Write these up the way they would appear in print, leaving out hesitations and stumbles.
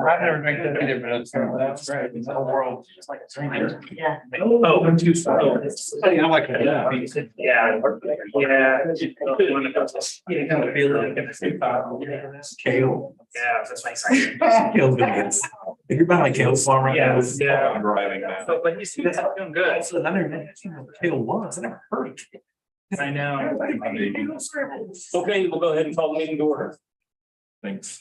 I've never drank that either, but that's great. The whole world. It's like a stranger. Yeah. Oh, I'm too sorry. I'm like, yeah. Yeah. Yeah. You kind of feel it. Kale. Yeah, that's my excitement. Kale's gonna get. If you're buying like kale farm right now. Yeah. I'm driving now. But you see, that's doing good. I never know what kale was. I never heard of it. I know. Okay, we'll go ahead and call the meeting to order. Thanks.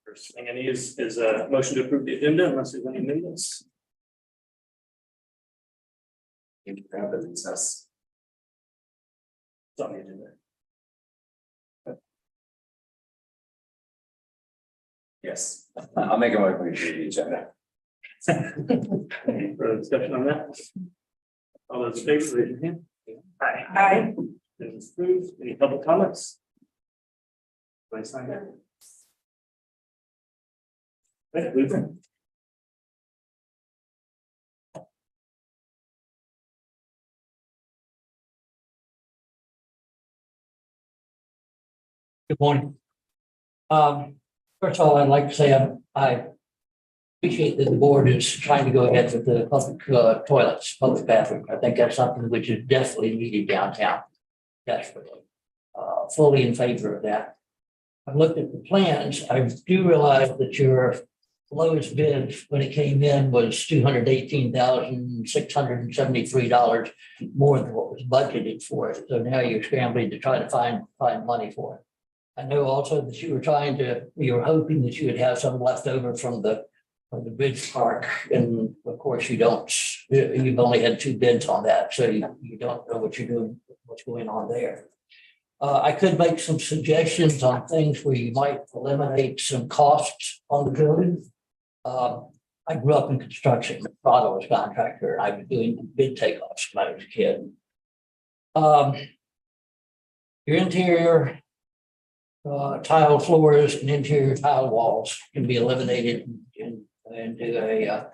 First thing I need is a motion to approve the agenda unless there's any amendments. It's on the agenda. Yes, I'll make a motion to the agenda. Any further discussion on that? All those in favor, raise your hand. Aye. Aye. It is approved. Any public comments? Please sign that. Okay, Luther. Good morning. First of all, I'd like to say I appreciate that the board is trying to go ahead with the public toilets, public bathroom. I think that's something which is definitely needed downtown. Desperately. Fully in favor of that. I've looked at the plans. I do realize that your lowest bid when it came in was $218,673 more than what was budgeted for it. So now you're scrambling to try to find money for it. I know also that you were hoping that you would have some left over from the bridge park. And of course you don't, you've only had 2 bids on that. So you don't know what you're doing, what's going on there. I could make some suggestions on things where you might eliminate some costs on the building. I grew up in construction. My father was a contractor. I was doing bid takeoffs when I was a kid. Your interior tile floors and interior tile walls can be eliminated and do a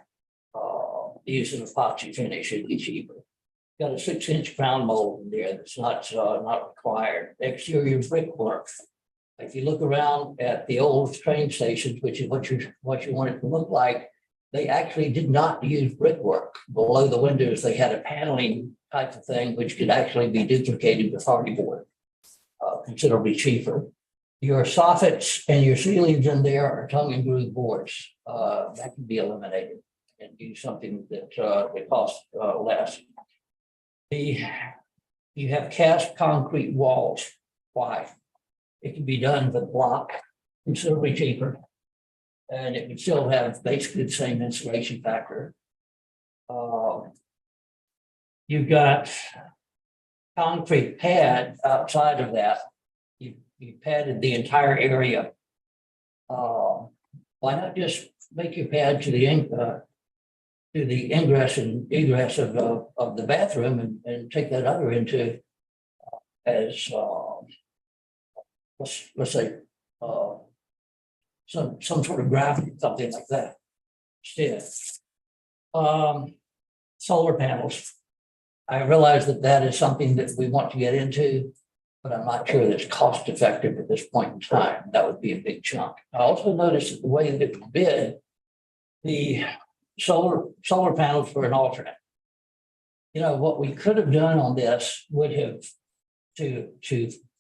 use an epoxy finish. It'd be cheaper. Got a 6-inch crown mold in there that's not required. Exterior brickwork. If you look around at the old train stations, which is what you want it to look like, they actually did not use brickwork. Below the windows, they had a paneling type of thing, which could actually be duplicated with hardy board, considerably cheaper. Your soffits and your ceilings in there are tongue and groove boards. That can be eliminated and do something that costs less. You have cast concrete walls. Why? It can be done with block, considerably cheaper, and it would still have basically the same insulation factor. You've got concrete pad outside of that. You padded the entire area. Why not just make your pad to the ingress and egress of the bathroom and take that other into as let's say some sort of graphic, something like that. Instead, solar panels. I realize that is something that we want to get into, but I'm not sure that's cost effective at this point in time. That would be a big chunk. I also noticed that the way that it was bid, the solar panels were an alternate. You know, what we could have done on this would have to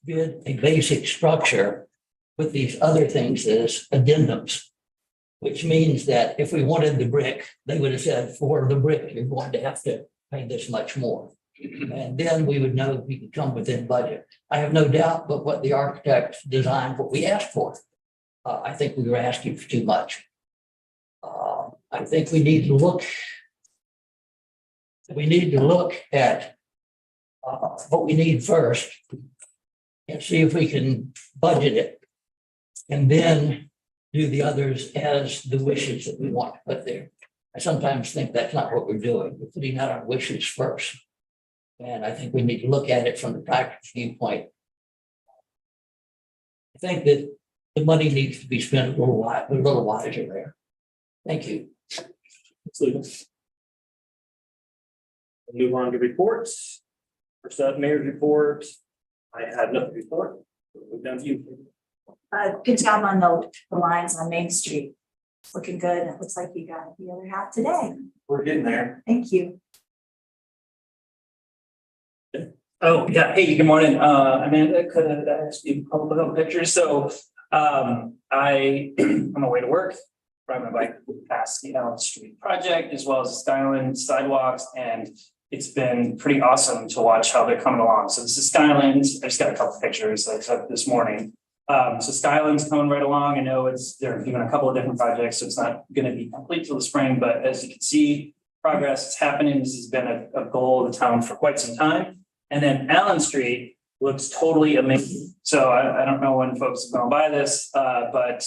bid a basic structure with these other things as addendums, which means that if we wanted the brick, they would have said for the brick, you're going to have to pay this much more. And then we would know we could come within budget. I have no doubt but what the architect designed, what we asked for. I think we were asking for too much. I think we need to look at what we need first and see if we can budget it and then do the others as the wishes that we want to put there. I sometimes think that's not what we're doing. We're putting out our wishes first. And I think we need to look at it from the practical viewpoint. I think that the money needs to be spent a little wiser there. Thank you. Absolutely. Move on to reports. First up, mayor's report. I have nothing to report. We're down to you. Good job on the lines on Main Street. It's looking good. It looks like you got the other half today. We're getting there. Thank you. Oh, yeah. Hey, good morning. Amanda, could I ask you a couple of pictures? So, I'm on my way to work, riding my bike past the Allen Street project as well as the Skyline sidewalks. And it's been pretty awesome to watch how they're coming along. So this is Skyland. I just got a couple of pictures that I took this morning. So Skyland's coming right along. I know they're doing a couple of different projects, so it's not going to be complete till the spring, but as you can see, progress is happening. This has been a goal of the town for quite some time. And then Allen Street looks totally amazing. So I don't know when folks have gone by this, but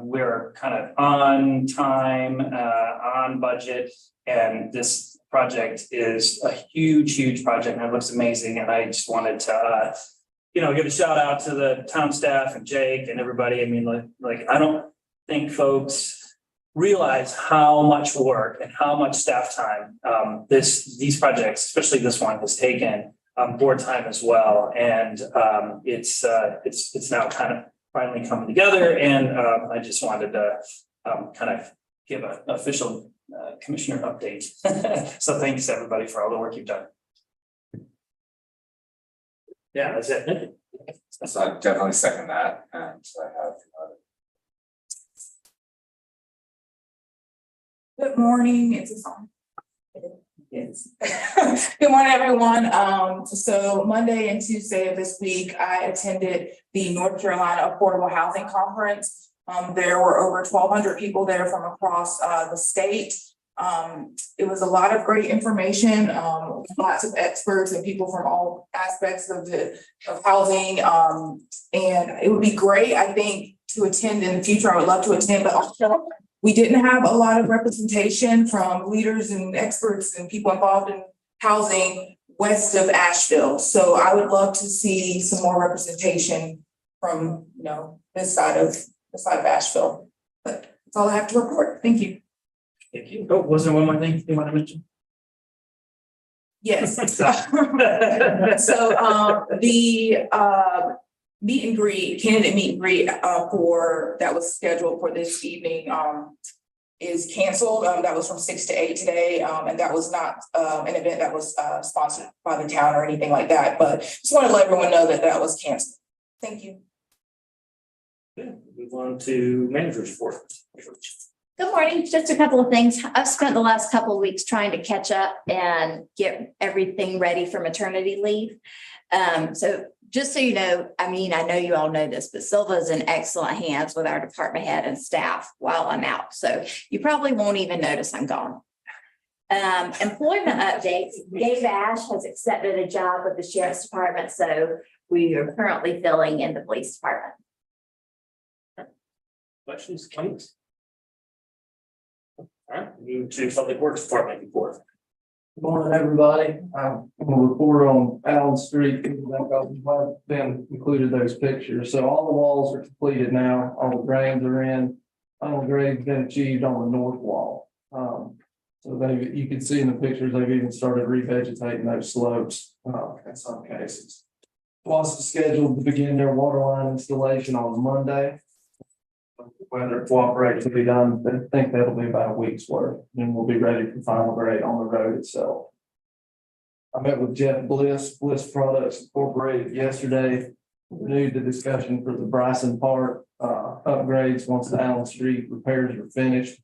we're kind of on time, on budget. And this project is a huge project and it looks amazing. And I just wanted to, give a shout out to the town staff and Jake and everybody. I mean, like I don't think folks realize how much work and how much staff time these projects, especially this one, has taken. Board time as well, and it's now kind of finally coming together. And I just wanted to kind of give an official commissioner update. So thanks everybody for all the work you've done. Yeah, that's it. So I definitely second that, and I have. Good morning, it's a song. Yes. Good morning, everyone. So Monday and Tuesday of this week, I attended the North Carolina Affordable Housing Conference. There were over 1,200 people there from across the state. It was a lot of great information, lots of experts and people from all aspects of housing. And it would be great, I think, to attend in the future. I would love to attend, but also we didn't have a lot of representation from leaders and experts and people involved in housing west of Asheville. So I would love to see some more representation from, this side of Asheville. But that's all I have to report. Thank you. Thank you. Oh, was there one more thing you want to mention? Yes. So the candidate meet and greet that was scheduled for this evening is canceled. That was from 6 to 8 today. And that was not an event that was sponsored by the town or anything like that. But just wanted to let everyone know that was canceled. Thank you. Good. Move on to manager's report. Good morning. Just a couple of things. I've spent the last couple of weeks trying to catch up and get everything ready for maternity leave. So just so you know, I know you all know this, but Sylva is in excellent hands with our department head and staff while I'm out. So you probably won't even notice I'm gone. Employment updates. Gabe Ash has accepted a job with the sheriff's department. So we are currently filling in the police department. Questions, comments? All right, move to public works department report. Good morning, everybody. I'm gonna report on Allen Street. I've been included those pictures. So all the walls are completed now. All the drains are in. Final grade's been achieved on the north wall. So you can see in the pictures, they've even started revegetating those slopes in some cases. Also scheduled to begin their water line installation on Monday. Weather cooperates to be done, I think that'll be about a week's work, and we'll be ready for final grade on the road itself. I met with Jeff Bliss Products Incorporated yesterday, renewed the discussion for the Bryson Park upgrades once the Allen Street repairs are finished.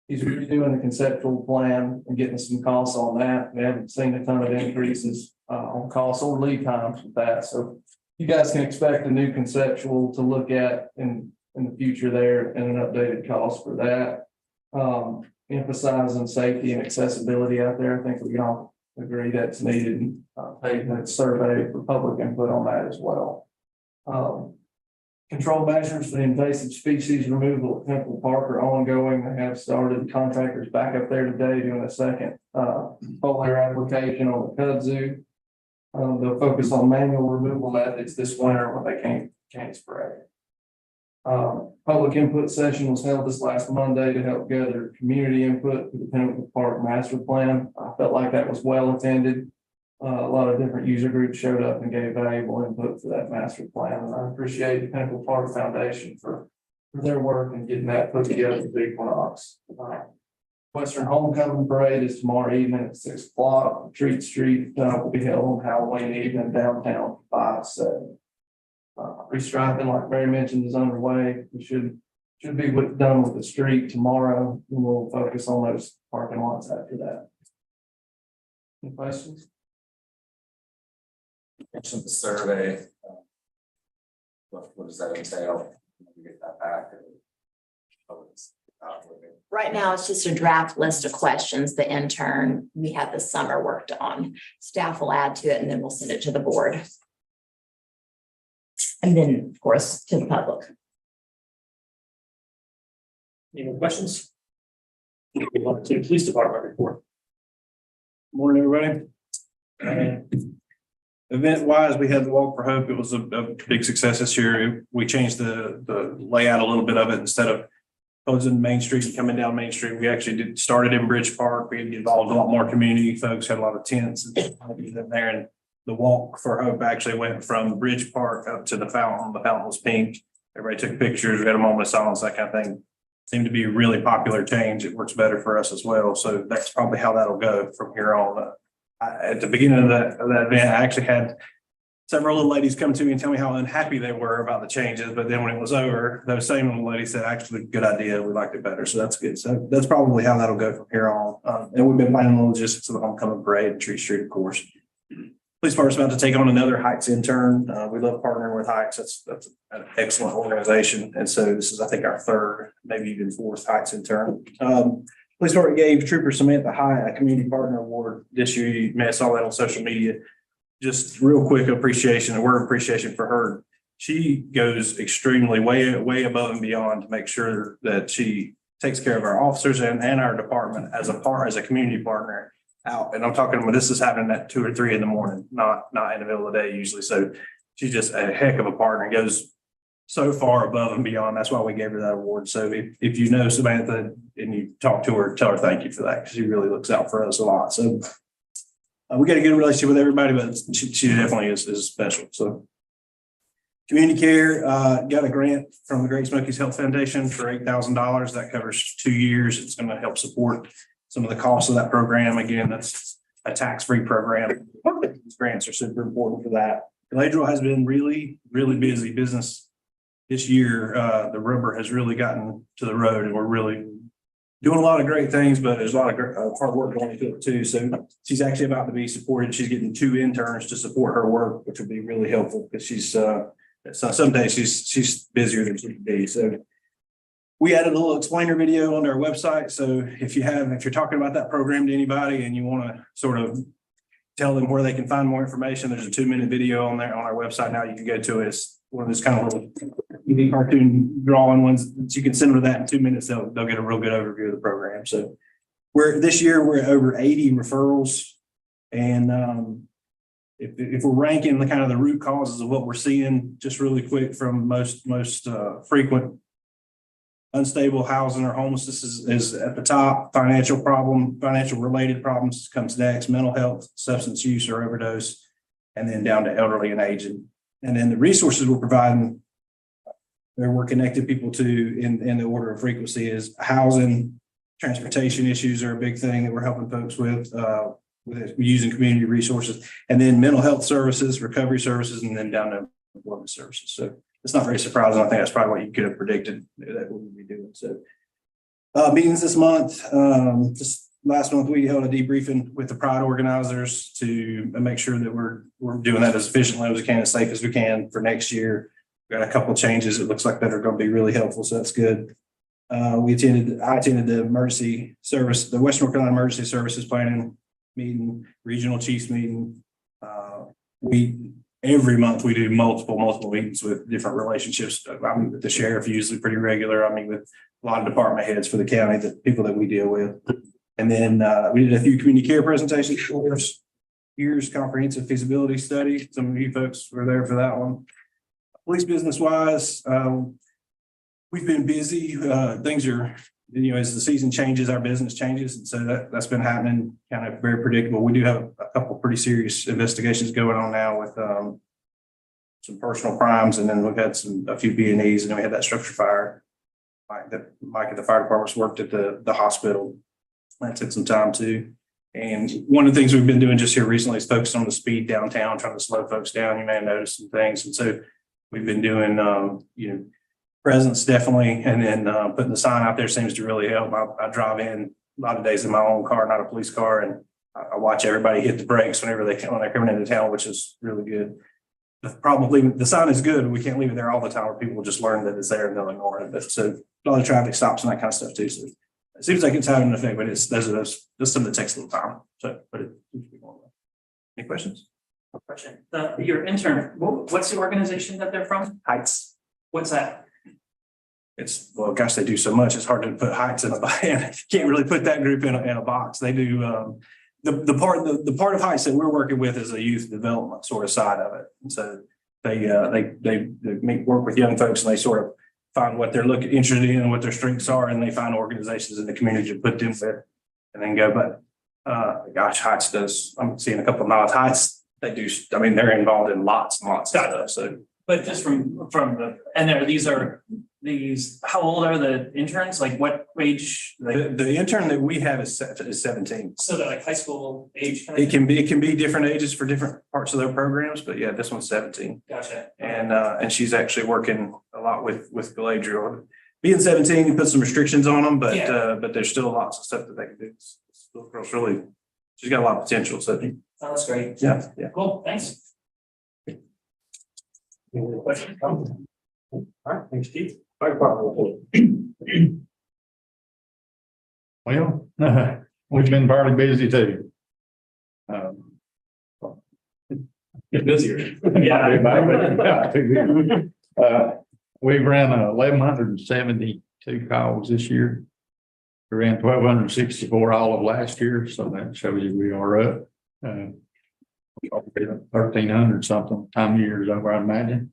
He's redoing the conceptual plan and getting some costs on that. We haven't seen a ton of increases on costs or lead times with that, so you guys can expect a new conceptual to look at in the future there and an updated cost for that. Emphasizing safety and accessibility out there. I think we all agree that's needed. Taking that survey for public input on that as well. Control measures for the invasive species removal at Temple Park are ongoing. They have started. Contractors back up there today doing a second foliar application on the kudzu. They'll focus on manual removal methods this winter when they can't spray. Public input session was held this last Monday to help gather community input for the Pinnacle Park Master Plan. I felt like that was well attended. A lot of different user groups showed up and gave valuable input for that master plan, and I appreciate the Pinnacle Park Foundation for their work in getting that put together for the Equinox. Western Homecoming Parade is tomorrow evening at 6 o'clock. Treat Street will be held on Halloween evening downtown 5-7. Restriping, like Mary mentioned, is underway. We should be done with the street tomorrow, and we'll focus on those parking lots after that. Any questions? Mentioned the survey. What does that entail? We get that back. Right now, it's just a draft list of questions the intern we had this summer worked on. Staff will add to it and then we'll send it to the board. And then, of course, to the public. Any more questions? Move on to police department report. Morning, everybody. Event wise, we had the Walk for Hope. It was a big success this year. We changed the layout a little bit of it. Instead of closing Main Street and coming down Main Street, we actually started in Bridge Park. We involved a lot more community folks, had a lot of tents and in there. And the Walk for Hope actually went from Bridge Park up to the fountain. The fountain was pink. Everybody took pictures. We had a moment of silence, that kind of thing. Seemed to be a really popular change. It works better for us as well. So that's probably how that'll go from here on. At the beginning of that event, I actually had several little ladies come to me and tell me how unhappy they were about the changes. But then when it was over, those same little ladies said, actually, good idea. We liked it better. So that's good. So that's probably how that'll go from here on. And we've been planning the logistics of the homecoming parade and Tree Street, of course. Police Department's about to take on another Heights intern. We love partnering with Heights. That's an excellent organization. And so this is, I think, our third, maybe even fourth Heights intern. Police Department gave Trooper Samantha High a community partner award this year. You may have saw that on social media. Just real quick appreciation, a word of appreciation for her. She goes extremely way above and beyond to make sure that she takes care of our officers and our department as a community partner out. And I'm talking about this is happening at 2 or 3 in the morning, not in the middle of the day usually. So she's just a heck of a partner, goes so far above and beyond. That's why we gave her that award. So if you know Samantha and you talk to her, tell her thank you for that, because she really looks out for us a lot. So we got a good relationship with everybody, but she definitely is special. So community care, got a grant from the Great Smokies Health Foundation for $8,000. That covers 2 years. It's going to help support some of the costs of that program. Again, that's a tax-free program. These grants are super important for that. Galadriel has been really busy business this year. The rubber has really gotten to the road, and we're really doing a lot of great things, but there's a lot of hard work going into it too. So she's actually about to be supported. She's getting 2 interns to support her work, which will be really helpful because she's some days she's busier than she can be. So we added a little explainer video on our website. So if you're talking about that program to anybody and you want to sort of tell them where they can find more information, there's a 2-minute video on there on our website now. You can go to it. It's one of those kind of little unique cartoon drawing ones that you can send them to that in 2 minutes. They'll get a real good overview of the program. So this year we're at over 80 referrals. And if we're ranking the kind of the root causes of what we're seeing, just really quick, from most frequent unstable housing or homelessness is at the top. Financial related problems comes next. Mental health, substance use or overdose, and then down to elderly and aging. And then the resources we're providing, where we're connecting people to in the order of frequency, is housing, transportation issues are a big thing that we're helping folks with using community resources, and then mental health services, recovery services, and then down to employment services. So it's not very surprising. I think that's probably what you could have predicted that we would be doing. So meetings this month. Just last month, we held a debriefing with the Pride organizers to make sure that we're doing that as efficiently as we can, as safe as we can for next year. We've got a couple of changes. It looks like that are going to be really helpful. So that's good. I attended the emergency service, the Western North Carolina Emergency Services Planning meeting, regional chiefs meeting. Every month we do multiple meetings with different relationships. I meet with the sheriff usually pretty regular. I meet with a lot of department heads for the county, the people that we deal with. And then we did a few community care presentations for us. Here's comprehensive feasibility study. Some of you folks were there for that one. Police business wise, we've been busy. Things are you know, as the season changes, our business changes. And so that's been happening kind of very predictable. We do have a couple pretty serious investigations going on now with some personal crimes. And then we've had a few B&Es, and then we had that structure fire. Mike at the fire department's worked at the hospital. That took some time too. And one of the things we've been doing just here recently is focus on the speed downtown, trying to slow folks down. You may have noticed some things. And so we've been doing, you know, presence definitely. And then putting the sign out there seems to really help. I drive in a lot of days in my own car, not a police car. And I watch everybody hit the brakes when they're coming into town, which is really good. Probably the sign is good. We can't leave it there all the time, where people will just learn that it's there and they'll ignore it. But so a lot of traffic stops and that kind of stuff too. So it seems like it's having an effect, but it's those just something that takes a little time. So, but it seems to be going well. Any questions? Question. Your intern, what's the organization that they're from? Heights. What's that? It's, well, gosh, they do so much. It's hard to put Heights in a can't really put that group in a box. They do the part of Heights that we're working with is a youth development sort of side of it. And so they work with young folks, and they sort of find what they're interested in and what their strengths are, and they find organizations in the community to put them with and then go. But gosh, Heights does, I'm seeing a couple of nods. Heights, they do, I mean, they're involved in lots and lots of stuff. So, But just from these, how old are the interns? Like what age? Like, the intern that we have is 17. so they're like high school age? Kind It can be different ages for different parts of their programs, but yeah, this one's 17. Gotcha. And she's actually working a lot with Galadriel. Being 17, you put some restrictions on them, but there's still lots of stuff that they can do. This little girl's really, she's got a lot of potential. So Oh, that's great. yeah. Cool, thanks. Any other questions? All right, thanks, Chief. Fire department report. Well, we've been fairly busy too. Get busier. We ran 1,172 calls this year. We ran 1,264 all of last year, so that shows you we are up. 1,300 something time years over, I imagine.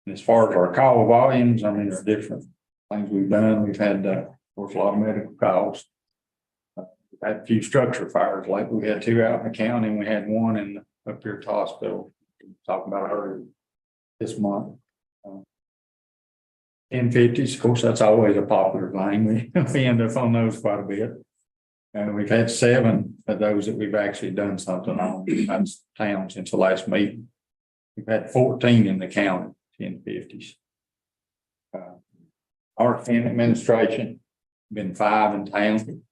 As far as our call volumes, I mean, there's different things we've done. We've had, of course, a lot of medical calls. We've had a few structure fires, like we had 2 out in the county, and we had 1 up here at the hospital. Talking about earlier this month. 1050s, of course, that's always a popular thing. We end up on those quite a bit. And we've had 7 of those that we've actually done something on in town since the last meeting. We've had 14 in the county, 1050s. Our county administration, been 5 in town.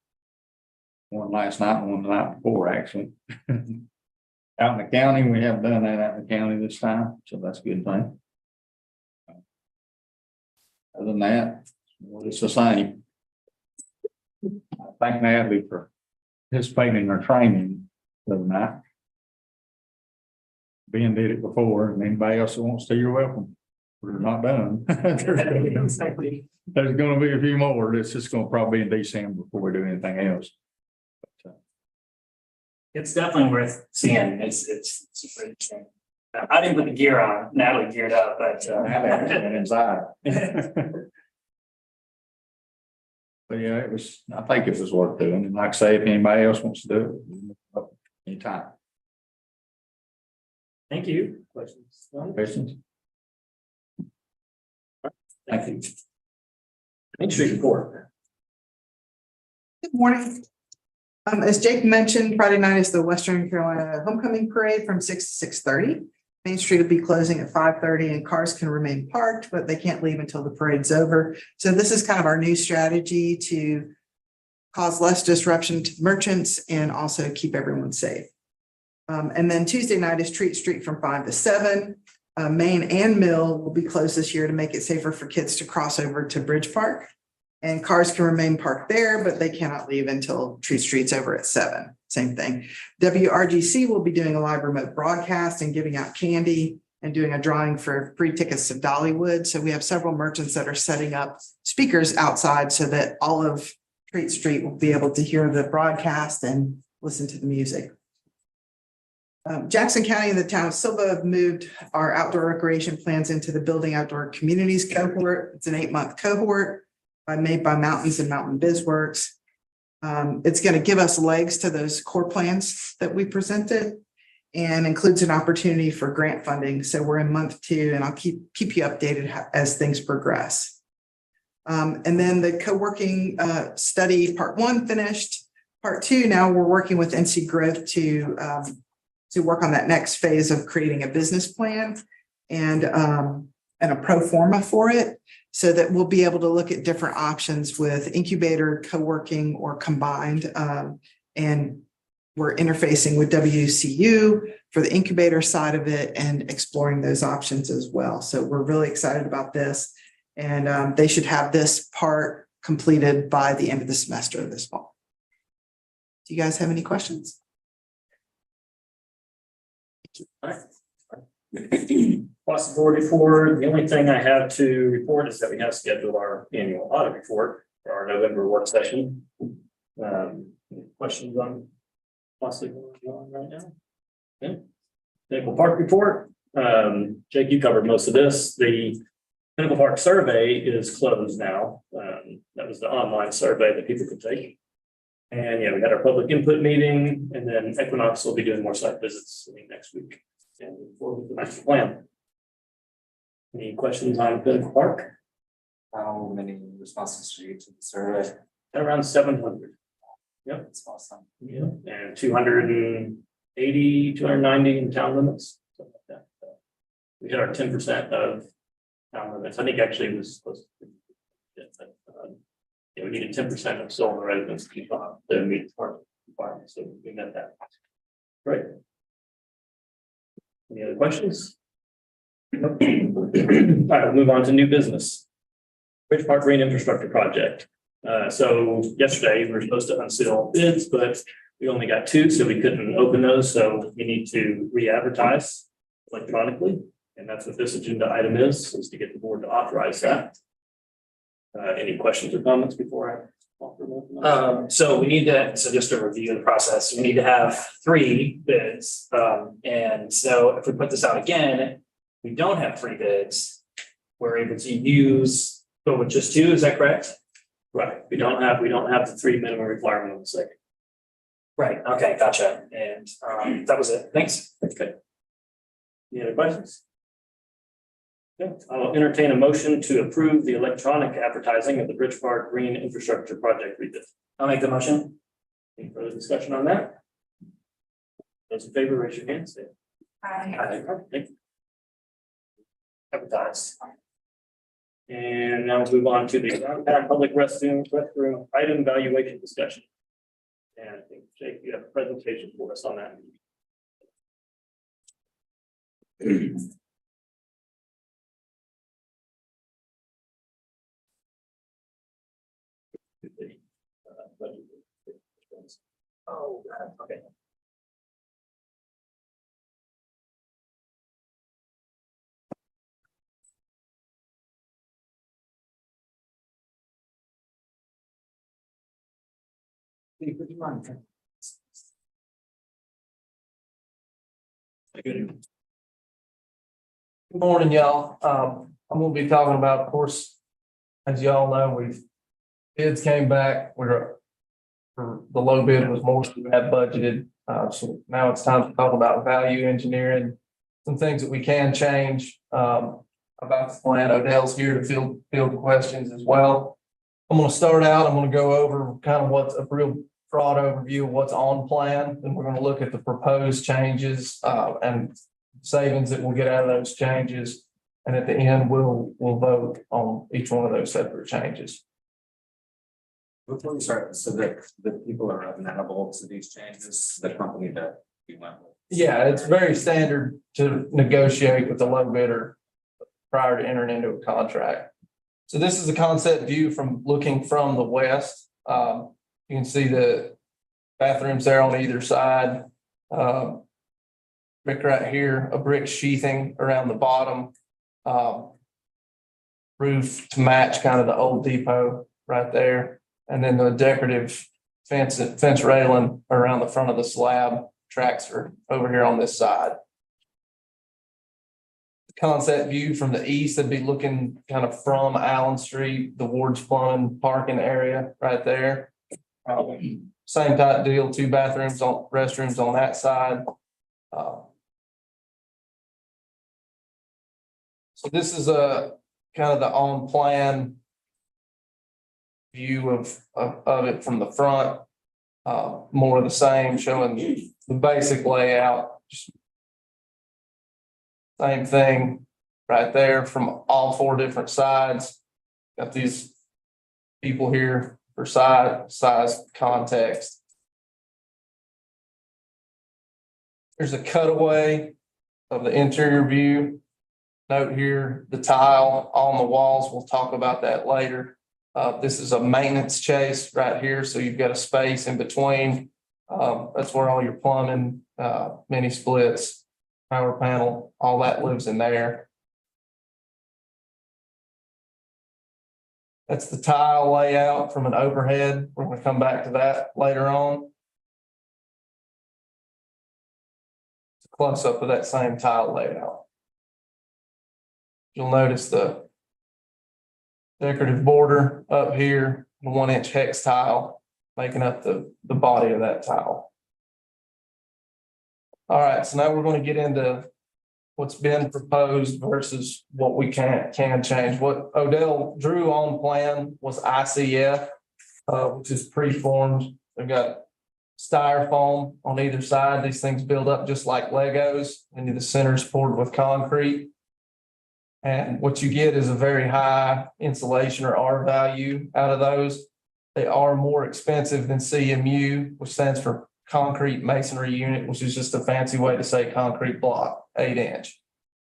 1 last night and 1 the night before, actually. Out in the county, we haven't done that out in the county this time, so that's a good thing. Other than that, it's the same. I thank Natalie for participating in our training the other night. Ben did it before, and anybody else that wants to, you're welcome. We're not done. There's going to be a few more. It's just going to probably be in December before we do anything else. It's definitely worth seeing. It's super interesting. I didn't put the gear on. Natalie geared up, but Inside. But yeah, I think it was worth doing. And like I say, if anybody else wants to do it, anytime. Thank you. Questions? Questions? Thank you. Main Street report. Good morning. As Jake mentioned, Friday night is the Western Carolina Homecoming Parade from 6 to 6:30. Main Street will be closing at 5:30 and cars can remain parked, but they can't leave until the parade's over. So this is kind of our new strategy to cause less disruption to merchants and also keep everyone safe. And then Tuesday night is Treat Street from 5 to 7. Main and Mill will be closed this year to make it safer for kids to cross over to Bridge Park. And cars can remain parked there, but they cannot leave until Treat Street's over at 7. Same thing. WRGC will be doing a live remote broadcast and giving out candy and doing a drawing for free tickets to Dollywood. So we have several merchants that are setting up speakers outside so that all of Treat Street will be able to hear the broadcast and listen to the music. Jackson County and the town of Sylva have moved our outdoor recreation plans into the Building Outdoor Communities cohort. It's an 8-month cohort made by Mountains and Mountain BizWorks. It's going to give us legs to those core plans that we presented and includes an opportunity for grant funding. So we're in month 2, and I'll keep you updated as things progress. And then the co-working study part 1 finished. Part 2, now we're working with NC Growth to work on that next phase of creating a business plan and a pro forma for it, so that we'll be able to look at different options with incubator, co-working, or combined. And we're interfacing with WCU for the incubator side of it and exploring those options as well. So we're really excited about this. And they should have this part completed by the end of the semester this fall. Do you guys have any questions? Across the board report, the only thing I have to report is that we have scheduled our annual audit report for our November work session. Questions on possibly going on right now? Yeah. Pinnacle Park report. Jake, you covered most of this. The Pinnacle Park survey is closed now. That was the online survey that people could take. And yeah, we had our public input meeting, and then Equinox will be doing more site visits next week. And forward with the master plan. Any questions on Pinnacle Park? How many responses did you get to the survey? Around 700. Yep. That's awesome. Yeah, and 280, 290 in town limits. Something like that. So we hit our 10% of town limits. I think actually it was close to. Yeah, we needed 10% of Sylva residents to keep on the meet park requirements, so we met that. Great. Any other questions? All right, we'll move on to new business. Bridge Park Green Infrastructure Project. So yesterday we were supposed to unseal bids, but we only got 2, so we couldn't open those. So we need to re-advertise electronically. And that's what this agenda item is to get the board to authorize that. Any questions or comments before I offer them? So we need to, so just to review the process, we need to have 3 bids. And so if we put this out again, we don't have 3 bids. We're able to use, go with just 2, is that correct? Right. We don't have the 3 minimum requirement on the second. Right, okay, gotcha. And that was it. Thanks. Okay. Any other questions? Okay, I'll entertain a motion to approve the electronic advertising of the Bridge Park Green Infrastructure Project rebid. I'll make the motion. Any further discussion on that? Those in favor, raise your hand. Say Aye. aye. Thank you. Advertised. And now we'll move on to the downtown public restroom item valuation discussion. And I think Jake, you have a presentation for us on that. Oh, okay. Good. Good morning, y'all. I'm gonna be talking about, of course, as y'all know, bids came back, for the low bid was more than we had budgeted. So now it's time to talk about value engineering, some things that we can change, about the plan. Odell's here to field the questions as well. I'm gonna start out, I'm gonna go over kind of what's a real broad overview of what's on plan. Then we're gonna look at the proposed changes, and savings that we'll get out of those changes. And at the end, we'll vote on each one of those separate changes. Before we start, so that the people are amenable to these changes, the company that we went with. Yeah, it's very standard to negotiate with the low bidder prior to entering into a contract. So this is a concept view from looking from the west. You can see the bathrooms there on either side. Brick right here, a brick sheathing around the bottom. Roof to match kind of the old depot right there. And then the decorative fence railing around the front of the slab tracks are over here on this side. Concept view from the east, they'd be looking kind of from Allen Street, the Ward's Plumbing parking area right there. Same type deal, 2 bathrooms on restrooms on that side. So this is a kind of the on plan view of it from the front. More of the same, showing the basic layout. Just same thing right there from all 4 different sides. Got these people here for size context. Here's a cutaway of the interior view. Note here, the tile on the walls, we'll talk about that later. This is a maintenance chase right here, so you've got a space in between. That's where all your plumbing, mini splits, power panel, all that lives in there. That's the tile layout from an overhead. We're going to come back to that later on. It's a close up of that same tile layout. You'll notice the decorative border up here, the 1-inch hex tile making up the body of that tile. All right, so now we're going to get into what's been proposed versus what we can change. What Odell drew on plan was ICF, which is preformed. They've got styrofoam on either side. These things build up just like Legos, and the center is poured with concrete. And what you get is a very high insulation or R value out of those. They are more expensive than CMU, which stands for concrete masonry unit, which is just a fancy way to say concrete block, 8-inch.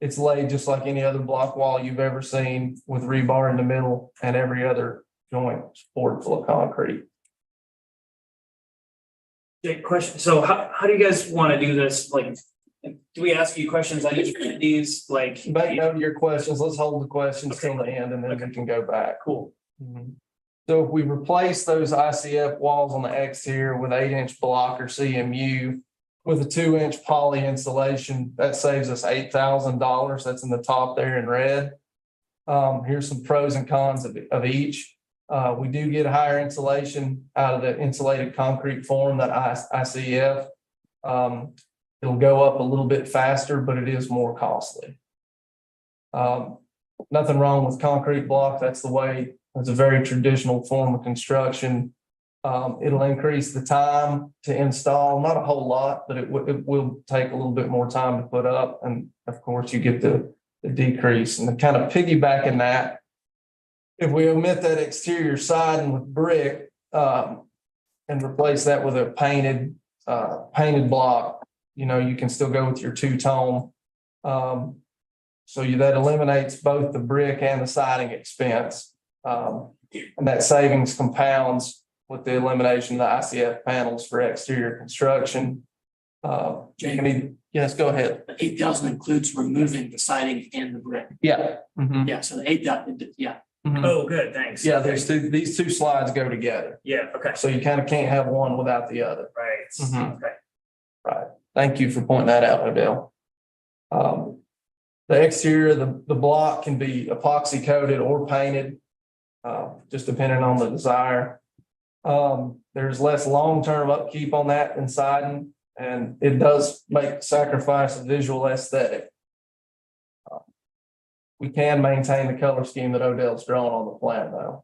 It's laid just like any other block wall you've ever seen, with rebar in the middle and every other joint poured full of concrete. Jake, question. So how do you guys want to do this? Like, do we ask you questions on each of these? Like, Make note of your questions. Let's hold the questions till the end and then we can go back. cool. So if we replace those ICF walls on the exterior with 8-inch block or CMU with a 2-inch poly insulation, that saves us $8,000. That's in the top there in red. Here's some pros and cons of each. We do get higher insulation out of the insulated concrete form, that ICF. It'll go up a little bit faster, but it is more costly. Nothing wrong with concrete block. That's the way, it's a very traditional form of construction. It'll increase the time to install, not a whole lot, but it will take a little bit more time to put up. And of course, you get the decrease. And kind of piggybacking that, if we omit that exterior siding with brick and replace that with a painted block, you can still go with your 2-tone. So that eliminates both the brick and the siding expense. And that savings compounds with the elimination of the ICF panels for exterior construction. Yes, go ahead. The 8,000 includes removing the siding and the brick. Yeah. Mhm. Yeah, so the 8,000, yeah. Mhm. Oh, good. Thanks. Yeah, these two slides go together. Yeah. Okay. So you kind of can't have one without the other. Right. Mhm. Okay. Right. Thank you for pointing that out, Odell. The exterior, the block can be epoxy coated or painted, just depending on the desire. There's less long-term upkeep on that than siding, and it does make sacrifice of visual aesthetic. We can maintain the color scheme that Odell's drawn on the plan, though.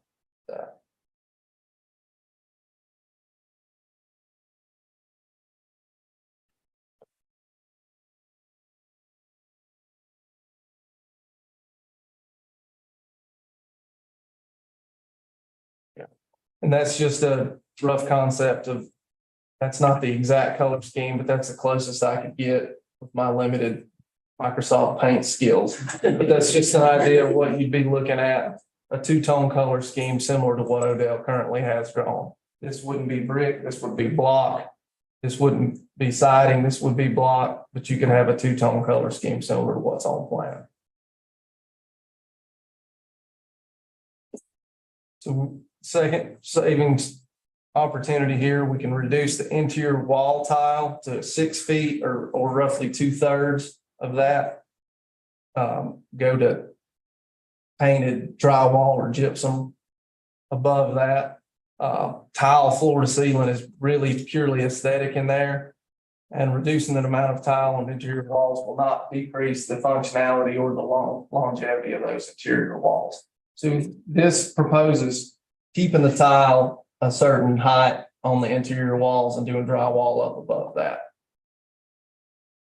And that's just a rough concept of, that's not the exact color scheme, but that's the closest I could get with my limited Microsoft Paint skills. But that's just an idea of what you'd be looking at, a 2-tone color scheme similar to what Odell currently has drawn. This wouldn't be brick, this would be block. This wouldn't be siding, this would be block, but you could have a 2-tone color scheme similar to what's on plan. So second savings opportunity here. We can reduce the interior wall tile to 6 feet or roughly 2/3 of that. Go to painted drywall or gypsum above that. Tile floor to ceiling is really purely aesthetic in there. And reducing the amount of tile on interior walls will not decrease the functionality or the longevity of those interior walls. So this proposes keeping the tile a certain height on the interior walls and doing drywall up above that.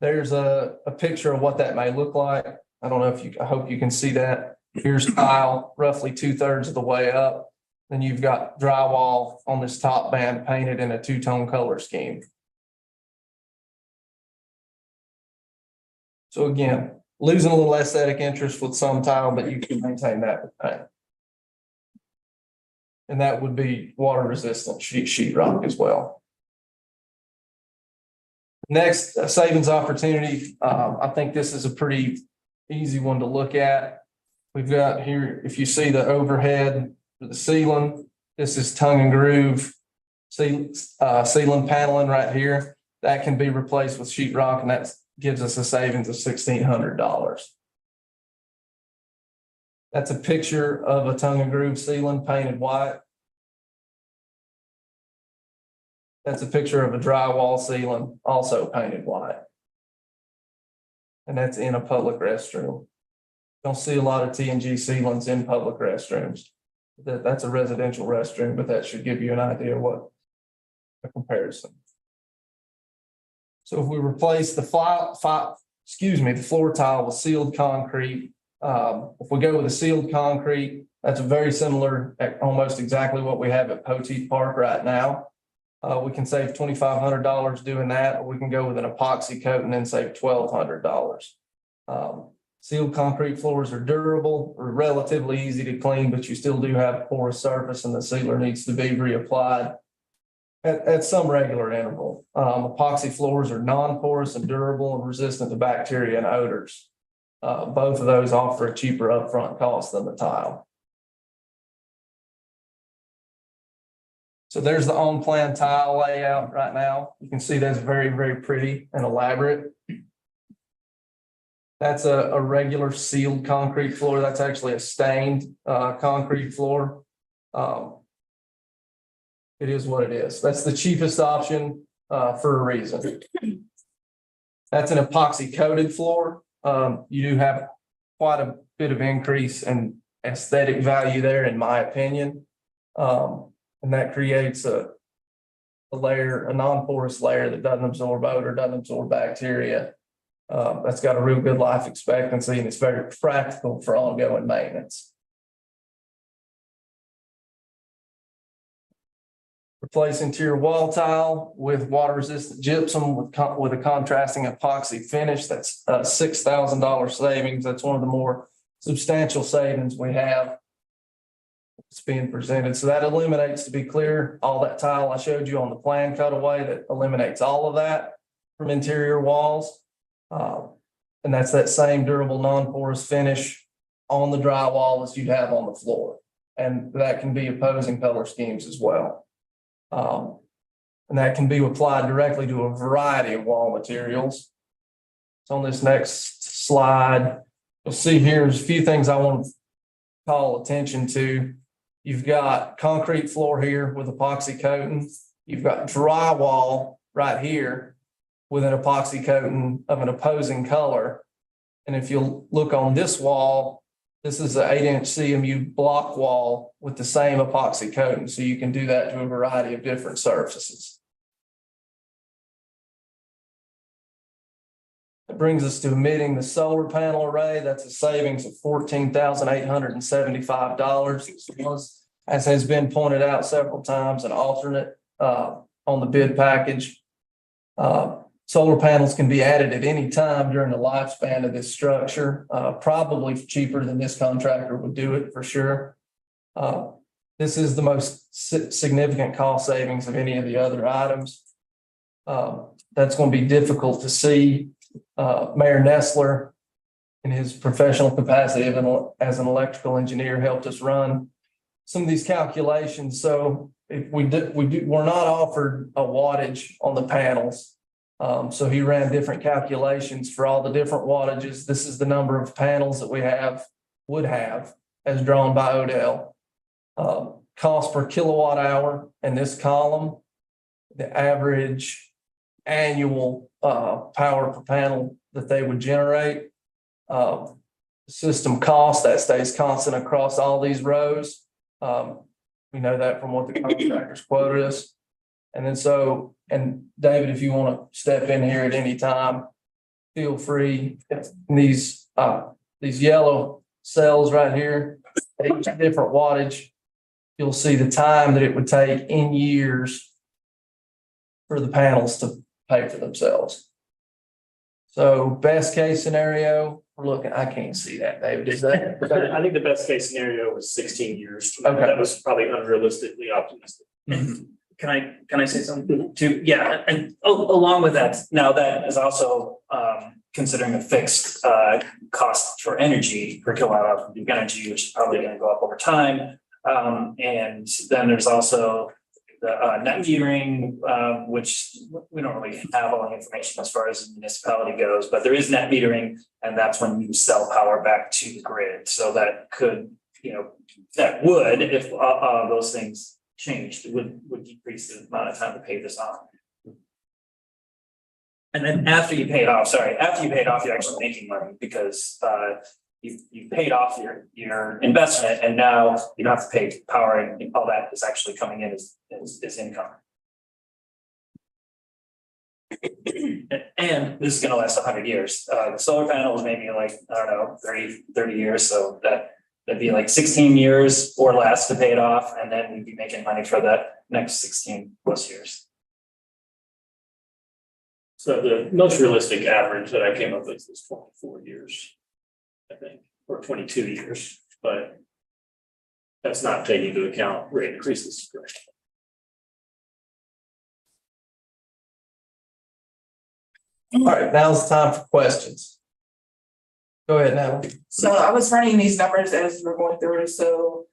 There's a picture of what that may look like. I don't know if you, I hope you can see that. Here's tile roughly 2/3 of the way up. Then you've got drywall on this top band painted in a two-tone color scheme. So again, losing a little aesthetic interest with some tile, but you can maintain that with paint. And that would be water resistant sheetrock as well. Next, a savings opportunity. I think this is a pretty easy one to look at. We've got here, if you see the overhead for the ceiling, this is tongue and groove ceiling paneling right here. That can be replaced with sheetrock, and that gives us a savings of $1,600. That's a picture of a tongue and groove ceiling painted white. That's a picture of a drywall ceiling also painted white. And that's in a public restroom. Don't see a lot of T&G ceilings in public restrooms. That's a residential restroom, but that should give you an idea of what a comparison. So if we replace the floor tile with sealed concrete, if we go with a sealed concrete, that's very similar, almost exactly what we have at Poteet Park right now. We can save $2,500 doing that, or we can go with an epoxy coating and save $1,200. Sealed concrete floors are durable, or relatively easy to clean, but you still do have a porous surface, and the sealer needs to be reapplied at some regular interval. Epoxy floors are non-porous and durable and resistant to bacteria and odors. Both of those offer a cheaper upfront cost than the tile. So there's the on-plan tile layout right now. You can see that's very, very pretty and elaborate. That's a regular sealed concrete floor. That's actually a stained concrete floor. It is what it is. That's the cheapest option for a reason. That's an epoxy coated floor. You do have quite a bit of increase in aesthetic value there, in my opinion. And that creates a layer, a non-porous layer that doesn't absorb odor, doesn't absorb bacteria. That's got a real good life expectancy, and it's very practical for ongoing maintenance. Replace interior wall tile with water-resistant gypsum with a contrasting epoxy finish. That's a $6,000 savings. That's one of the more substantial savings we have. It's being presented. So that eliminates, to be clear, all that tile I showed you on the plan cutaway. That eliminates all of that from interior walls. And that's that same durable non-porous finish on the drywall as you'd have on the floor. And that can be opposing color schemes as well. And that can be applied directly to a variety of wall materials. So on this next slide, you'll see here's a few things I want to call attention to. You've got concrete floor here with epoxy coating. You've got drywall right here with an epoxy coating of an opposing color. And if you look on this wall, this is an 8-inch CMU block wall with the same epoxy coating. So you can do that to a variety of different surfaces. That brings us to omitting the solar panel array. That's a savings of $14,875. As has been pointed out several times, an alternate on the bid package. Solar panels can be added at any time during the lifespan of this structure, probably cheaper than this contractor would do it for sure. This is the most significant cost savings of any of the other items. That's going to be difficult to see. Mayor Nestler, in his professional capacity as an electrical engineer, helped us run some of these calculations. So if we're not offered a wattage on the panels. So he ran different calculations for all the different wattages. This is the number of panels that we would have as drawn by Odell. Cost per kilowatt hour in this column, the average annual power per panel that they would generate. System cost, that stays constant across all these rows. We know that from what the contractors quoted us. And then and David, if you want to step in here at any time, feel free. These yellow cells right here, each different wattage, you'll see the time that it would take in years for the panels to pay for themselves. So best case scenario, we're looking, I can't see that, David, is that? I think the best case scenario was 16 years. Okay. That was probably unrealistically optimistic. Can I say something too? Yeah, and along with that, now that is also considering a fixed cost for energy per kilowatt hour from Duke Energy, which is probably going to go up over time. And then there's also the net metering, which we don't really have all the information as far as the municipality goes, but there is net metering, and that's when you sell power back to the grid. So that could, that would, if those things changed, it would decrease the amount of time to pay this off. And then after you pay it off, you're actually making money because you paid off your investment, and now you don't have to pay power, and all that is actually coming in as income. And this is going to last 100 years. The solar panels maybe like, I don't know, 30 years. So that'd be like 16 years or less to pay it off. And then we'd be making money for that next 16 plus years. So the most realistic average that I came up with is 24 years, I think, or 22 years, but that's not taking into account rate increases. All right, now's the time for questions. Go ahead, Natalie. So I was running these numbers as we're going through it, so.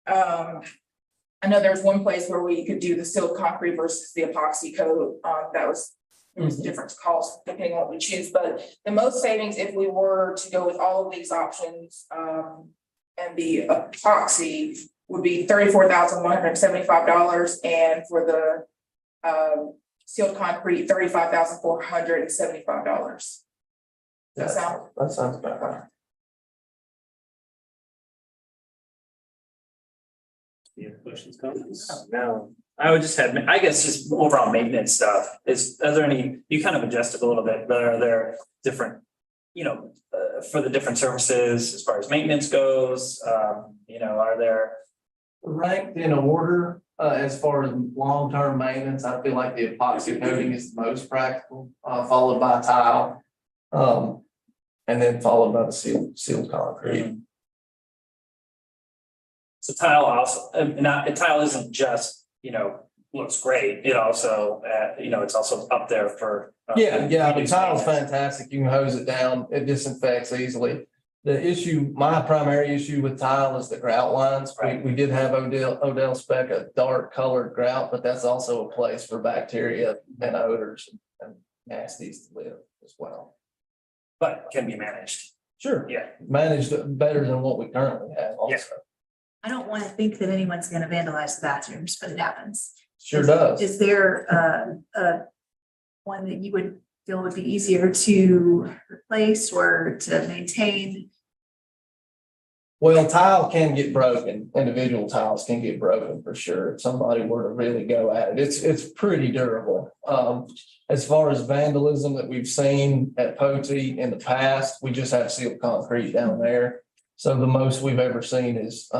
I know there's one place where we could do the sealed concrete versus the epoxy coat, there was different costs depending on what we choose, but the most savings if we were to go with all of these options, and the epoxy would be $34,175, and for the, sealed concrete, $35,475. That sounds about right. Any other questions, comments? No, I would just have, I guess, just overall maintenance stuff. Is there any, you kind of adjusted a little bit, but are there different, for the different services as far as maintenance goes? Are there? Ranked in order, as far as long-term maintenance, I feel like the epoxy coating is the most practical, followed by tile. And then followed by the sealed concrete. So tile also, tile isn't just, looks great. It also, it's also up there for. Yeah, the tile's fantastic. You can hose it down. It disinfects easily. My primary issue with tile is the grout lines. Right. We did have Odell spec a dark colored grout, but that's also a place for bacteria and odors and nasties to live as well. But can be managed. Sure. Yeah. Managed better than what we currently have also. Yeah. I don't want to think that anyone's going to vandalize the bathrooms, but it happens. Sure does. Is there one that you would feel would be easier to replace or to maintain? Well, tile can get broken. Individual tiles can get broken for sure. If somebody were to really go at it, it's pretty durable. As far as vandalism that we've seen at Pote in the past, we just have sealed concrete down there. So the most we've ever seen is,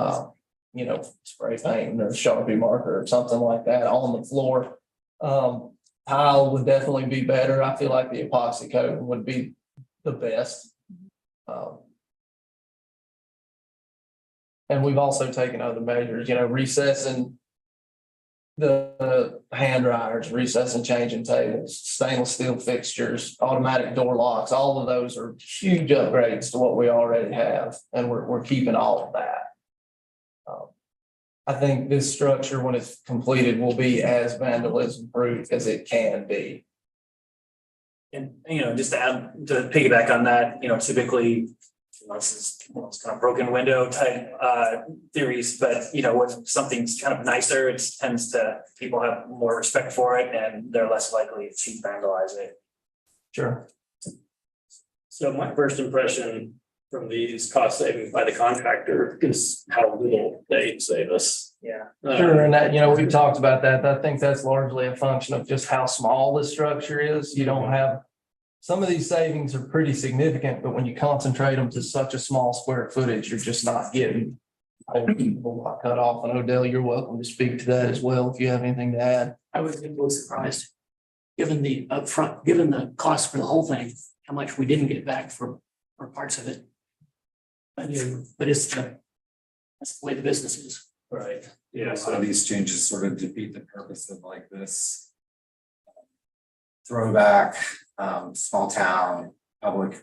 spray paint or Sharpie marker or something like that on the floor. Tile would definitely be better. I feel like the epoxy coat would be the best. And we've also taken other measures, recessing the hand dryers, recessing changing tables, stainless steel fixtures, automatic door locks. All of those are huge upgrades to what we already have. And we're keeping all of that. I think this structure, when it's completed, will be as vandalism proof as it can be. And, just to add, to piggyback on that, typically, this is it's kind of broken window type theories, but when something's kind of nicer, it tends to, people have more respect for it and they're less likely to vandalize it. Sure. So my first impression from these cost savings by the contractor is how little they save us. Yeah. Sure, and that, we've talked about that. I think that's largely a function of just how small this structure is. You don't have, some of these savings are pretty significant, but when you concentrate them to such a small square footage, you're just not getting a whole lot cut off. And Odell, you're welcome to speak to that as well if you have anything to add. I was a little surprised, given the upfront, given the cost for the whole thing, how much we didn't get back for parts of it. But that's the way the business is. Right, yeah, A lot of these changes sort of defeat the purpose of like this throwback, small town, public,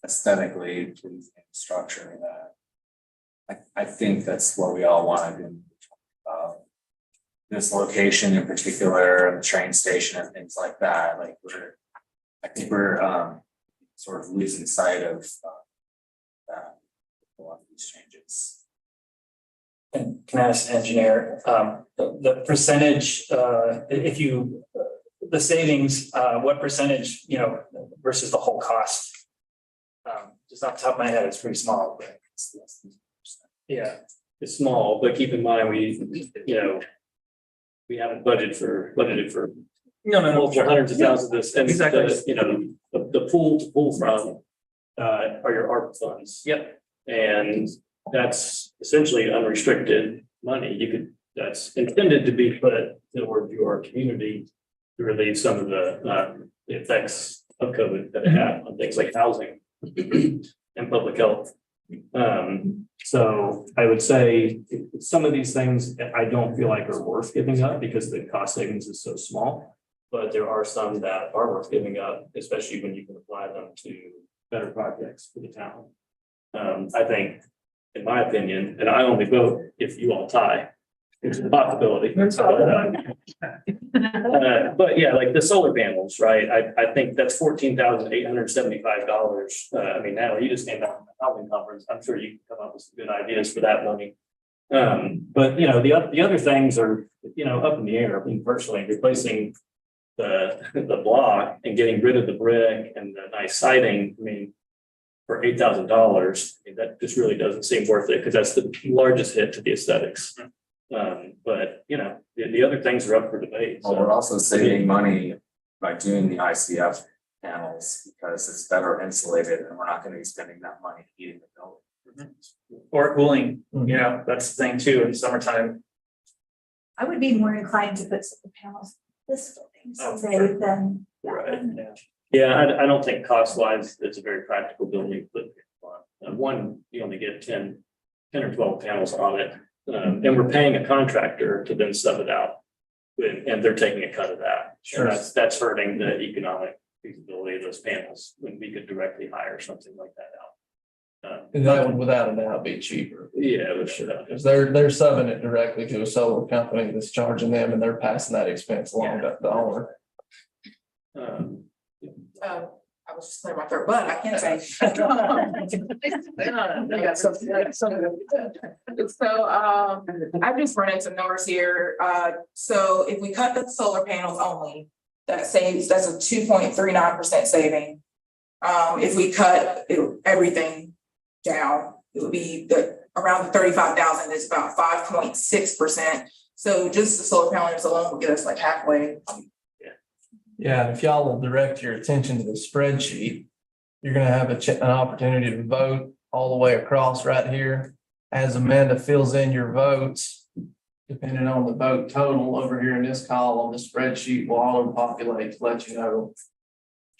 aesthetically pleasing structure that I think that's what we all want to do. This location in particular, the train station and things like that, I think we're sort of losing sight of that. A lot of these changes. And can I ask the engineer, the percentage, the savings, what percentage, versus the whole cost? Just off the top of my head, it's pretty small, but it's less than 10%. yeah, it's small, but keep in mind, we haven't budgeted for multiple hundreds of thousands of this. And Exactly. The pool to pull from are your ARPA funds. Yep. And that's essentially unrestricted money. That's intended to be put toward your community to relieve some of the effects of COVID that it had on things like housing and public health. So I would say some of these things I don't feel like are worth giving up because the cost savings is so small. But there are some that are worth giving up, especially when you can apply them to better projects for the town. I think, in my opinion, and I only vote if you all tie, which is a possibility. But yeah, like the solar panels, right? I think that's $14,875. Natalie, you just came out from the housing conference. I'm sure you can come up with some good ideas for that money. But the other things are, up in the air. I mean, personally, replacing the block and getting rid of the brick and the nice siding, for $8,000, that just really doesn't seem worth it because that's the largest hit to the aesthetics. But the other things are up for debate. Well, we're also saving money by doing the ICF panels because it's better insulated and we're not going to be spending that money heating the building. Or cooling, that's the thing too, in summertime. I would be more inclined to put solar panels this building, Oh, so sure. then. Right. Yeah, I don't think cost wise, it's a very practical building, but one, you only get 10 or 12 panels on it. And we're paying a contractor to then sub it out. And they're taking a cut of that. Sure. And that's hurting the economic feasibility of those panels when we could directly hire something like that out. And that would without a doubt be cheaper. Yeah, we should have. Because they're subbing it directly to a solar company that's charging them and they're passing that expense along to the owner. I was just clearing my throat, but I can say. So, I just run into numbers here. So if we cut the solar panels only, that's a 2.39% saving. If we cut everything down, it would be around the 35,000 is about 5.6%. So just the solar panels alone would get us like halfway. Yeah, if y'all will direct your attention to the spreadsheet, you're gonna have an opportunity to vote all the way across right here. As Amanda fills in your votes, depending on the vote total over here in this column, the spreadsheet will auto-populate to let you know what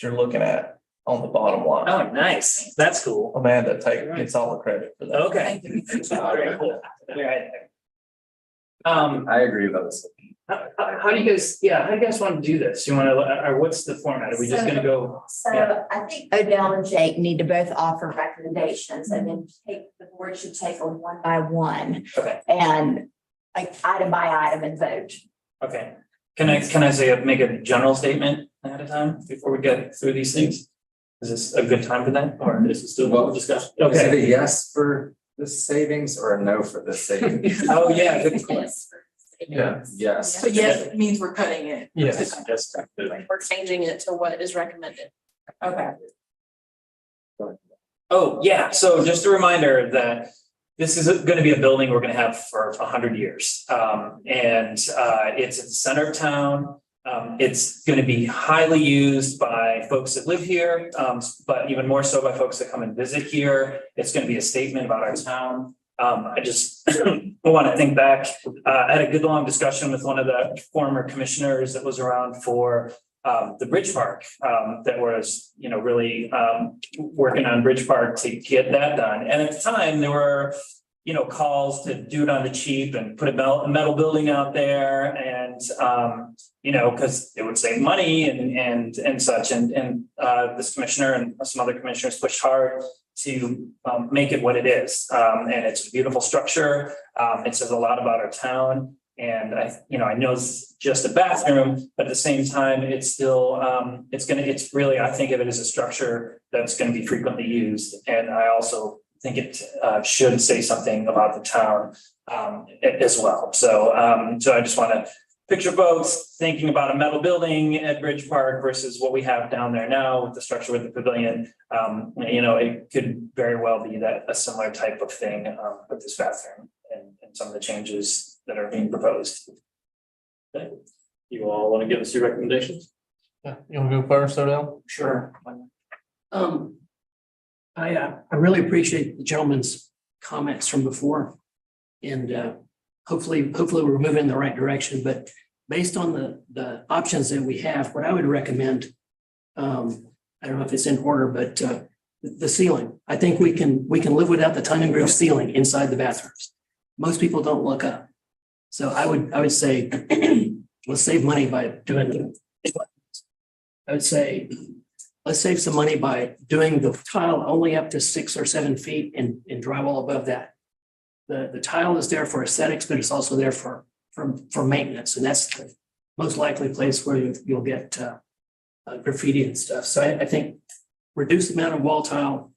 you're looking at on the bottom line. Oh, nice. That's cool. Amanda gets all the credit for that. Okay. Very cool. All right. I agree with those. How do you guys want to do this? You want to, or what's the format? Are we just gonna go? So I think Odell and Jake need to both offer recommendations and then the board should take them one by one. Okay. And like item by item and vote. Okay, can I say, make a general statement ahead of time before we get through these things? Is this a good time for that, or is it still a discussion? Is it Okay. a yes for the savings or a no for the savings? Oh, yeah, good point. Yeah, yes. So yes, means we're cutting it. Yes. Yes. We're changing it to what is recommended. Okay. Oh, yeah, so just a reminder that this is gonna be a building we're gonna have for 100 years. It's at the center of town. It's gonna be highly used by folks that live here, but even more so by folks that come and visit here. It's gonna be a statement about our town. I just want to think back. I had a good long discussion with one of the former commissioners that was around for the Bridge Park, that was, really working on Bridge Park to get that done. And at the time, there were, calls to do it on the cheap and put a metal building out there, and because it would save money and such. And this commissioner and some other commissioners pushed hard to make it what it is. And it's a beautiful structure. It says a lot about our town. And I know it's just a bathroom, but at the same time, it's still, it's really, I think of it as a structure that's going to be frequently used. And I also think it should say something about the town as well. So I just want to picture folks thinking about a metal building at Bridge Park versus what we have down there now with the structure with the pavilion. It could very well be that a similar type of thing with this bathroom and some of the changes that are being proposed. Okay. You all want to give us your recommendations? Yeah, you wanna go first, Odell? Sure. I really appreciate the gentleman's comments from before. And hopefully we're moving in the right direction, but based on the options that we have, what I would recommend, I don't know if it's in order, but the ceiling. I think we can live without the tongue and groove ceiling inside the bathrooms. Most people don't look up. So I would say, let's save money by doing I would say, let's save some money by doing the tile only up to 6 or 7 feet and drywall above that. The tile is there for aesthetics, but it's also there for maintenance. And that's the most likely place where you'll get graffiti and stuff. So I think reduce the amount of wall tile,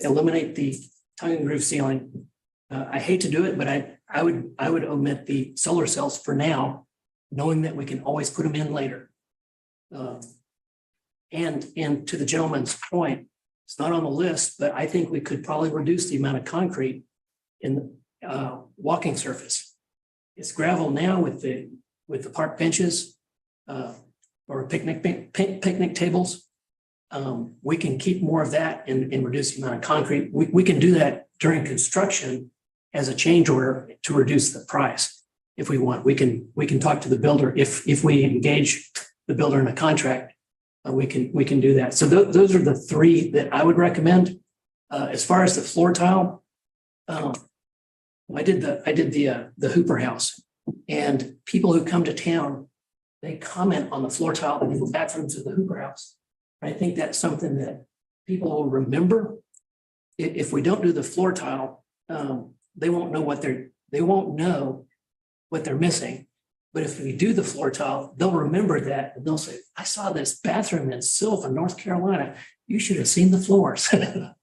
eliminate the tongue and groove ceiling. I hate to do it, but I would omit the solar cells for now, knowing that we can always put them in later. And to the gentleman's point, it's not on the list, but I think we could probably reduce the amount of concrete in the walking surface. It's gravel now with the park benches or picnic tables. We can keep more of that and reduce the amount of concrete. We can do that during construction as a change order to reduce the price. If we want, we can talk to the builder. If we engage the builder in a contract, we can do that. So those are the three that I would recommend. As far as the floor tile, I did the Hooper House, and people who come to town, they comment on the floor tile in the bathrooms of the Hooper House. I think that's something that people will remember. If we don't do the floor tile, they won't know what they're missing. But if we do the floor tile, they'll remember that and they'll say, I saw this bathroom in Sylva, North Carolina. You should have seen the floors. And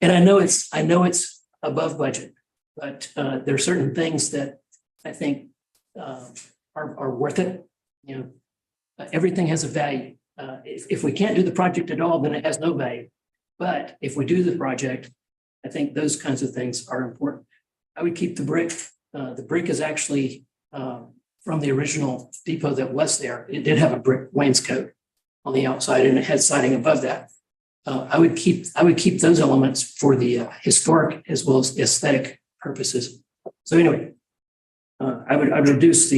I know it's above budget, but there are certain things that I think are worth it. Everything has a value. If we can't do the project at all, then it has no value. But if we do the project, I think those kinds of things are important. I would keep the brick. The brick is actually from the original depot that was there. It did have a brick wainscot on the outside, and it had siding above that. I would keep those elements for the historic as well as aesthetic purposes. So anyway, I would reduce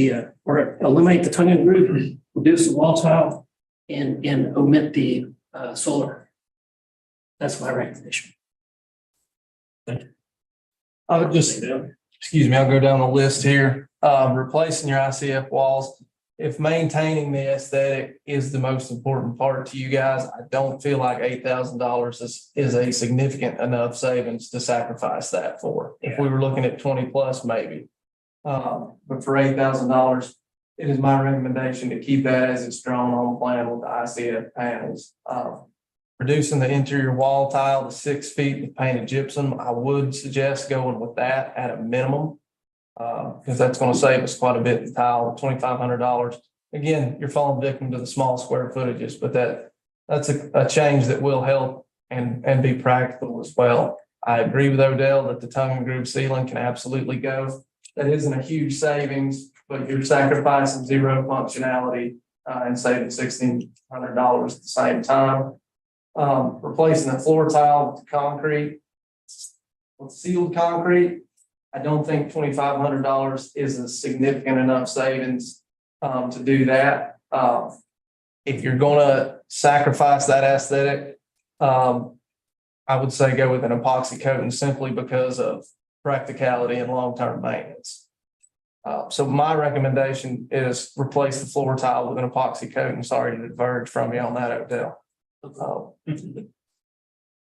or eliminate the tongue and groove, reduce the wall tile, and omit the solar. That's my recommendation. I would just, excuse me, I'll go down the list here. replacing your ICF walls. If maintaining the aesthetic is the most important part to you guys, I don't feel like $8,000 is a significant enough savings to sacrifice that for. If we were looking at 20 plus, maybe. But for $8,000, it is my recommendation to keep that as it's drawn on plan with the ICF panels. Reducing the interior wall tile to 6 feet with painted gypsum, I would suggest going with that at a minimum. Because that's going to save us quite a bit in tile, $2,500. Again, you're falling victim to the small square footages, but that's a change that will help and be practical as well. I agree with Odell that the tongue and groove ceiling can absolutely go. That isn't a huge savings, but you're sacrificing zero functionality and saving $1,600 at the same time. Replacing the floor tile with concrete, with sealed concrete. I don't think $2,500 is a significant enough savings to do that. If you're gonna sacrifice that aesthetic, I would say go with an epoxy coating simply because of practicality and long-term maintenance. So my recommendation is replace the floor tile with an epoxy coating. Sorry to diverge from you on that, Odell.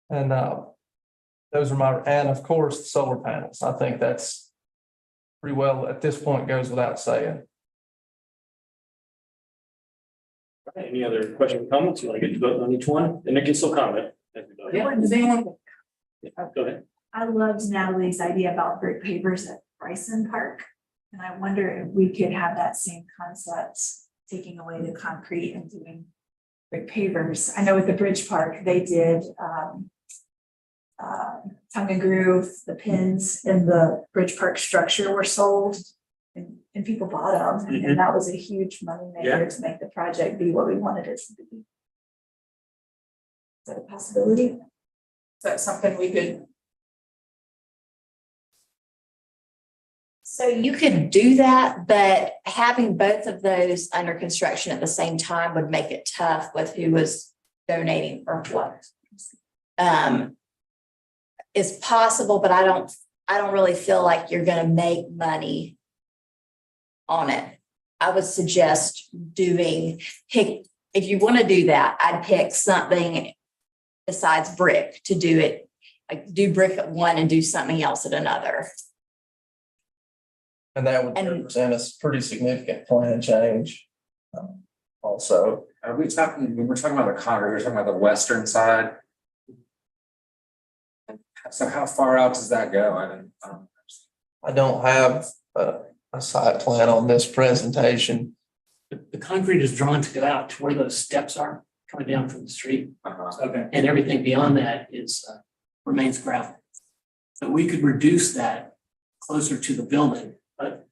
And those are my, and of course, the solar panels. I think that's pretty well at this point goes without saying. Any other questions, comments? You want to get to vote on each one? And Nick can still comment. Does anyone? Go ahead. I loved Natalie's idea about brick pavers at Bryson Park. And I wonder if we could have that same concept, taking away the concrete and doing brick pavers. I know with the Bridge Park, they did tongue and groove, the pins in the Bridge Park structure were sold and people bought them. And that was a huge money maker to make the project be what we wanted it to be. Is that a possibility? Is that something we could? So you could do that, but having both of those under construction at the same time would make it tough with who was donating or what. It's possible, but I don't really feel like you're going to make money on it. I would suggest if you want to do that, I'd pick something besides brick to do it. Like do brick at one and do something else at another. And that would represent a pretty significant plan change. Also, Are we talking, when we're talking about the concrete, we're talking about the western side? So how far out does that go? I don't have a site plan on this presentation. The concrete is drawn to go out to where those steps are coming down from the street. Okay. And everything beyond that is remains gravel. So we could reduce that closer to the building, but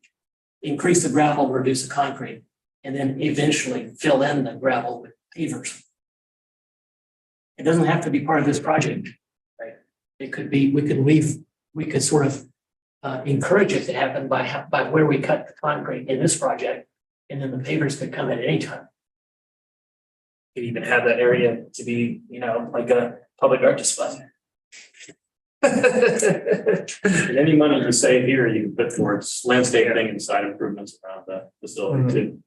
increase the gravel, reduce the concrete, and then eventually fill in the gravel with pavers. It doesn't have to be part of this project. Right? It could be, we could sort of encourage it to happen by where we cut the concrete in this project, and then the pavers could come at any time. Could even have that area to be, like a public art display. And any money you save here, you can put towards landscaping and side improvements around the facility too.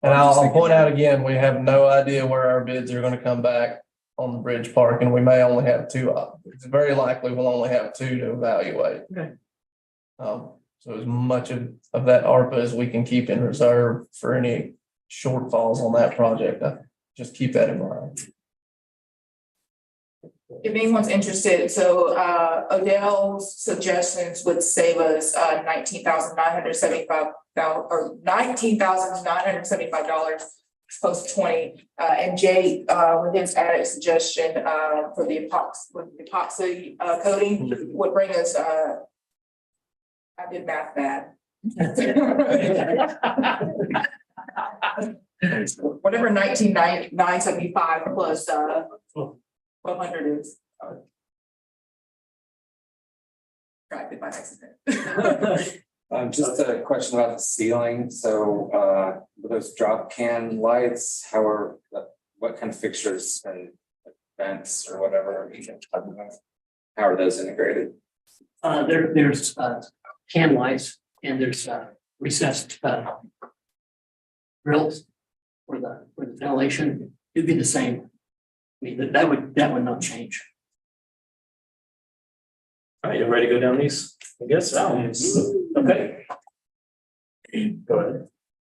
And I'll point out again, we have no idea where our bids are going to come back on the Bridge Park, and we may only have two. It's very likely we'll only have two to evaluate. Okay. So as much of that ARPA as we can keep in reserve for any shortfalls on that project. Just keep that in mind. If anyone's interested, so Odell's suggestions would save us $19,975 post 20. And Jay with his added suggestion for the epoxy coating would bring us I did math bad. Whatever 19,975 plus 1,200 is. Corrected by accident. Just a question about the ceiling. So those drop can lights, what kind of fixtures and vents or whatever you can talk about? How are those integrated? There's can lights and there's recessed grills for the ventilation, it'd be the same. I mean, that would not change. All right, you ready to go down these? I guess so. Okay. Go ahead.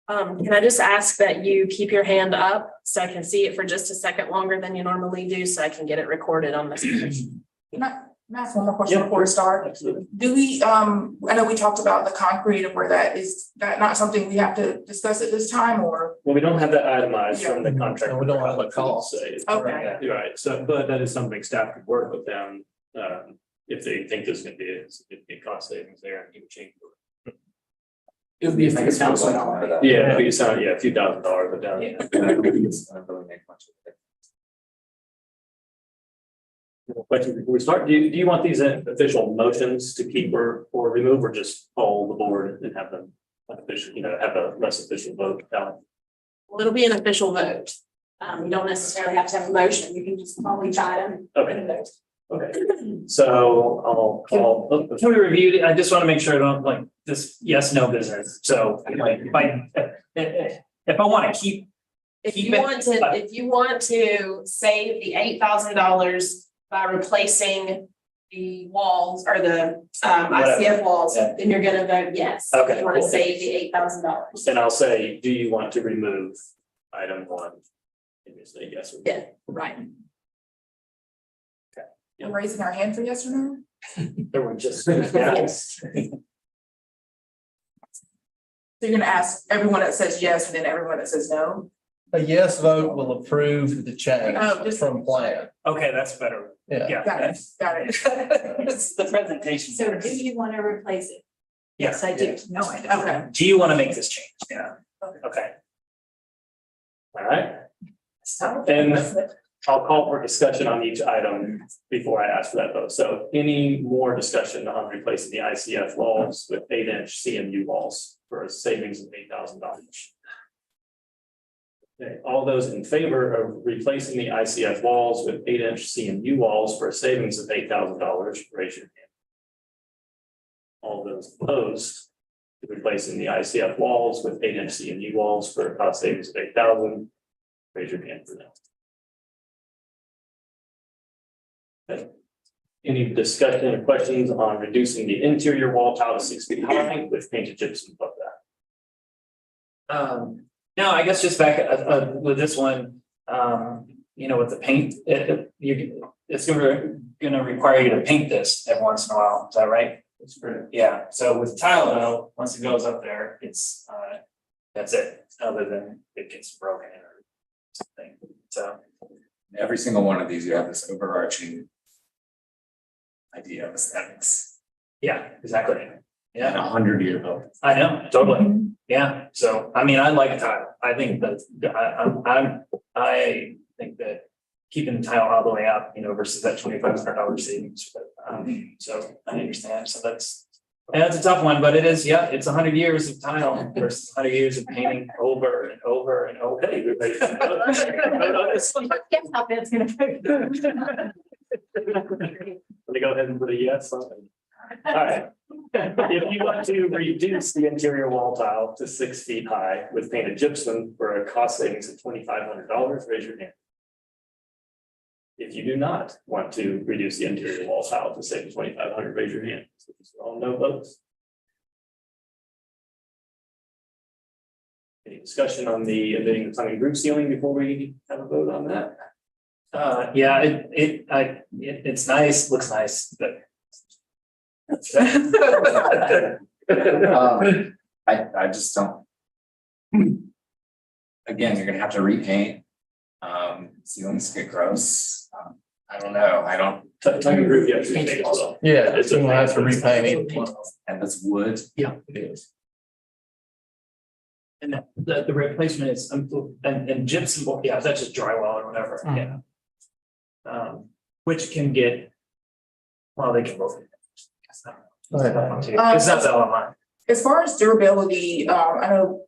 Can I just ask that you keep your hand up so I can see it for just a second longer than you normally do, so I can get it recorded on this. Can I ask one more question Yeah. before we start? Absolutely. Do we, I know we talked about the concrete and where that is, that not something we have to discuss at this time, or? Well, we don't have that itemized from the contract. And we don't have the cost. Okay. You're right. So, but that is something staff could work with them, if they think there's gonna be a significant cost savings there and keep change. It would be a I few guess thousand we'll dollars. for that. Yeah, if you sound, a few $1,000, but down. Yeah. I don't think it's gonna really make much of a difference. Questions before we start? Do you want these official motions to keep or remove, or just poll the board and have them official, have a less official vote? Well, it'll be an official vote. You don't necessarily have to have a motion. You can just call each item. Okay. Okay, so I'll call, can we review it? I just want to make sure I don't like this yes, no business. So like if I want to keep. If Keep you it- want to, if you want to save the $8,000 by replacing the walls or the ICF walls, Yeah. then you're gonna vote yes. If Okay, You wanna cool. save the $8,000. Then I'll say, do you want to remove item 1? And you say yes or no. Yeah, right. We're raising our hand for yes or no? There were just. Yes. So you're gonna ask everyone that says yes and then everyone that says no? A yes vote will approve the change Oh, just- from plan. Okay, that's better. Yeah. Got it, got it. It's the presentation. So do you want to replace it? Yes, I do. No, I don't. Okay. Do you want to make this change? Yeah. Okay. All right. And I'll call for discussion on each item before I ask for that vote. So any more discussion on replacing the ICF walls with 8-inch CMU walls for a savings of $8,000? Okay, all those in favor of replacing the ICF walls with 8-inch CMU walls for a savings of $8,000, raise your hand. All those opposed to replacing the ICF walls with 8-inch CMU walls for a cost savings of $8,000, raise your hand for that. Okay. Any discussion or questions on reducing the interior wall tile to 6 feet high with painted gypsum above that? No, I guess just back with this one, with the paint, it's gonna require you to paint this every once in a while. Is that right? That's great. Yeah, so with tile though, once it goes up there, it's, that's it, other than it gets broken or something, so. Every single one of these, you have this overarching idea of aesthetics. Yeah, exactly. And Yeah, 100-year build. I know, totally. Yeah, so, I mean, I like tile. I think that, I think that keeping the tile all the way up, versus that $2,500 savings. But, so I understand. So that's a tough one, but it is, it's 100 years of tile versus 100 years of painting over and over and over. Hey, everybody. Guess how that's gonna go. Let me go ahead and put a yes on it. All right. If you want to reduce the interior wall tile to 6 feet high with painted gypsum for a cost savings of $2,500, raise your hand. If you do not want to reduce the interior wall tile to save $2,500, raise your hand. So these are all no votes. Any discussion on the omitting the plumbing roof ceiling before we have a vote on that? Yeah, it's nice, looks nice, but. I just don't. Again, you're gonna have to repaint. Ceilings get gross. I don't know, I don't, Plumbing roof, you have to repaint as well. Yeah, it's gonna have to repaint it. and that's wood. Yeah, it is. And the replacement is, and gypsum, yeah, that's just drywall or whatever, yeah. Which can get, well, they can both. Because that's all online. As far as durability, do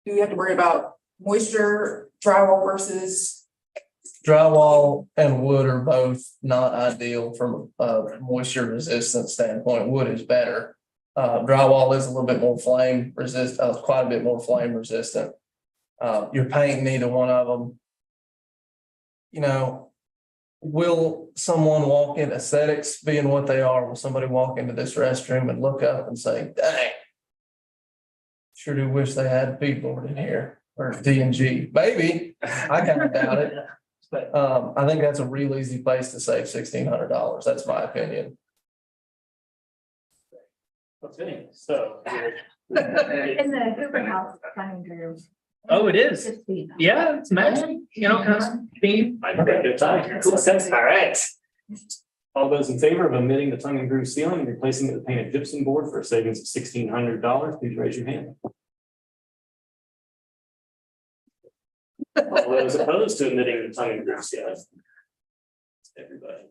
you have to worry about moisture, drywall versus? Drywall and wood are both not ideal from a moisture resistant standpoint. Wood is better. Drywall is a little bit more flame quite a bit more flame resistant. You're painting either one of them. You know, will someone walk in, aesthetics being what they are, will somebody walk into this restroom and look up and say, dang, sure do wish they had beadboard in here or D&G? Maybe, I kind of doubt it. But I think that's a real easy place to save $1,600. That's my opinion. Okay, so. In the Hoover House planning group. Oh, it is. Just so you know. Yeah, it's matching, you know, kind of theme. I think good time. Cool sense. All right. All those in favor of omitting the tongue and groove ceiling and replacing it with painted gypsum board for a savings of $1,600, please raise your hand. All those opposed to omitting the tongue and groove ceiling? Everybody.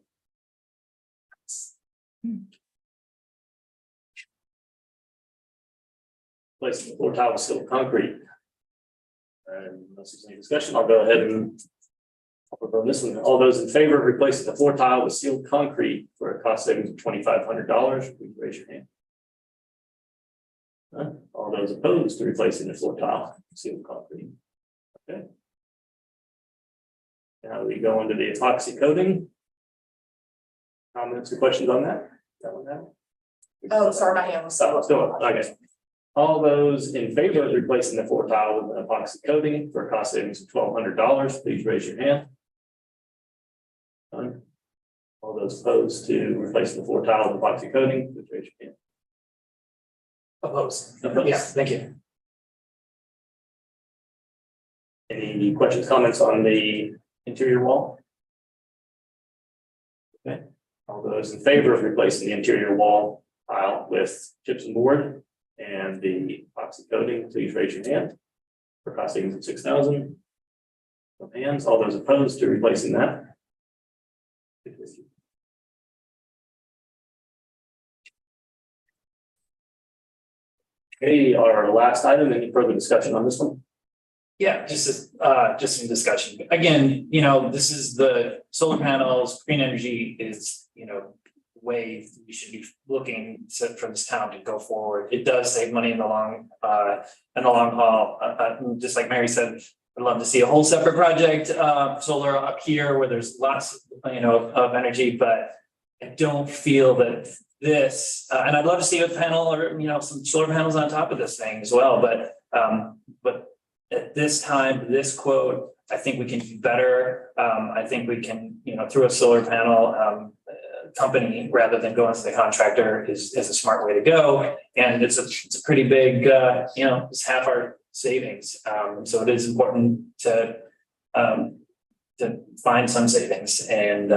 Placing the floor tile with steel concrete. And unless there's any discussion, I'll go ahead and vote on this one. All those in favor of replacing the floor tile with sealed concrete for a cost savings of $2,500, please raise your hand. None. All those opposed to replacing the floor tile with sealed concrete. Okay. Now we go into the epoxy coating. Comments or questions on that? That one now? Oh, sorry, my hand was. Okay. All those in favor of replacing the floor tile with an epoxy coating for a cost savings of $1,200, please raise your hand. None. All those opposed to replacing the floor tile with epoxy coating, please raise your hand. Opposed. Opposed. Yeah, thank you. Any questions, comments on the interior wall? Okay. All those in favor of replacing the interior wall tile with gypsum board and the epoxy coating, please raise your hand. For cost savings of $6,000. No hands. All those opposed to replacing that? Okay, our last item, any further discussion on this one? Yeah, just some discussion. Again, you know, this is the solar panels, green energy is, you know, the way we should be looking for this town to go forward. It does save money in the long haul. Just like Mary said, I'd love to see a whole separate project, solar up here where there's lots, you know, of energy, but I don't feel that this, and I'd love to see a panel or, you know, some solar panels on top of this thing as well, but at this time, this quote, I think we can do better. I think we can, you know, through a solar panel company rather than going to the contractor is a smart way to go. And it's a pretty big, you know, it's half our savings. So it is important to find some savings. And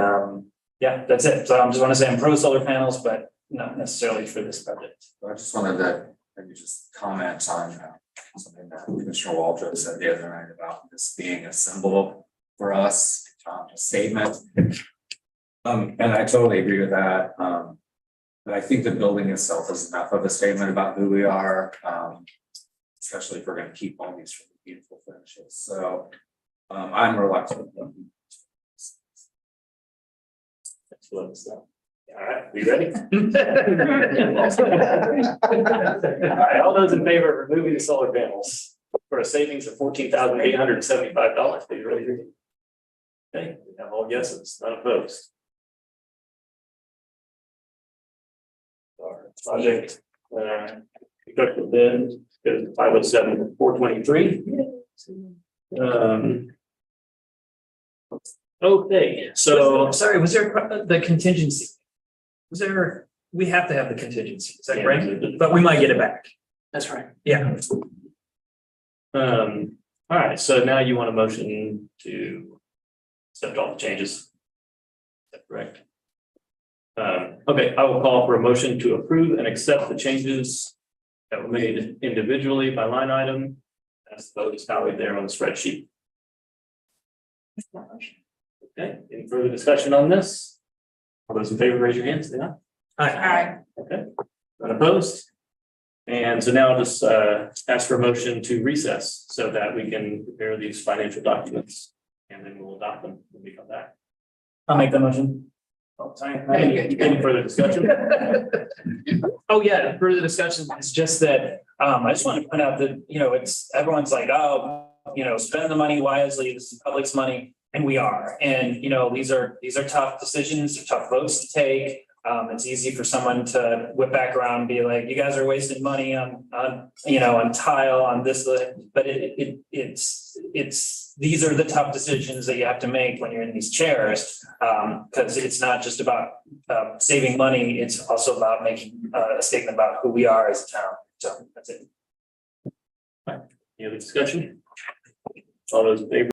yeah, that's it. So I just want to say I'm pro solar panels, but not necessarily for this project. I just wanted to maybe just comment on something that Commissioner Waldron said the other night about this being a symbol for us, a statement. And I totally agree with that. But I think the building itself is enough of a statement about who we are, especially if we're going to keep all these really beautiful finishes. So I'm reluctant. Excellent stuff. All right, we ready? All right, all those in favor of removing the solar panels for a savings of $14,875, please raise your hand. Okay, we have all yeses, none opposed. Our project, construction bid goes to 507-423. Okay, so. Sorry, was there the contingency? Was there, we have to have the contingency, is that right? But we might get it back. That's right. Yeah. All right, so now you want a motion to accept all the changes. Is that correct? Okay, I will call for a motion to approve and accept the changes that were made individually by line item as those tallied there on the spreadsheet. Okay, any further discussion on this? All those in favor, raise your hands. Yeah. All right. Okay, none opposed? And so now I'll just ask for a motion to recess so that we can prepare these financial documents and then we'll adopt them when we come back. I'll make the motion. Oh, sorry. Any further discussion? Oh, yeah, further discussion is just that, I just want to point out that, everyone's like, oh, spend the money wisely, this is public's money, and we are. And, these are tough decisions, they're tough votes to take. It's easy for someone to whip back around and be like, you guys are wasting money on tile, on this, but these are the tough decisions that you have to make when you're in these chairs. Because it's not just about saving money, it's also about making a statement about who we are as a town. So that's it. Any other discussion? All those in favor?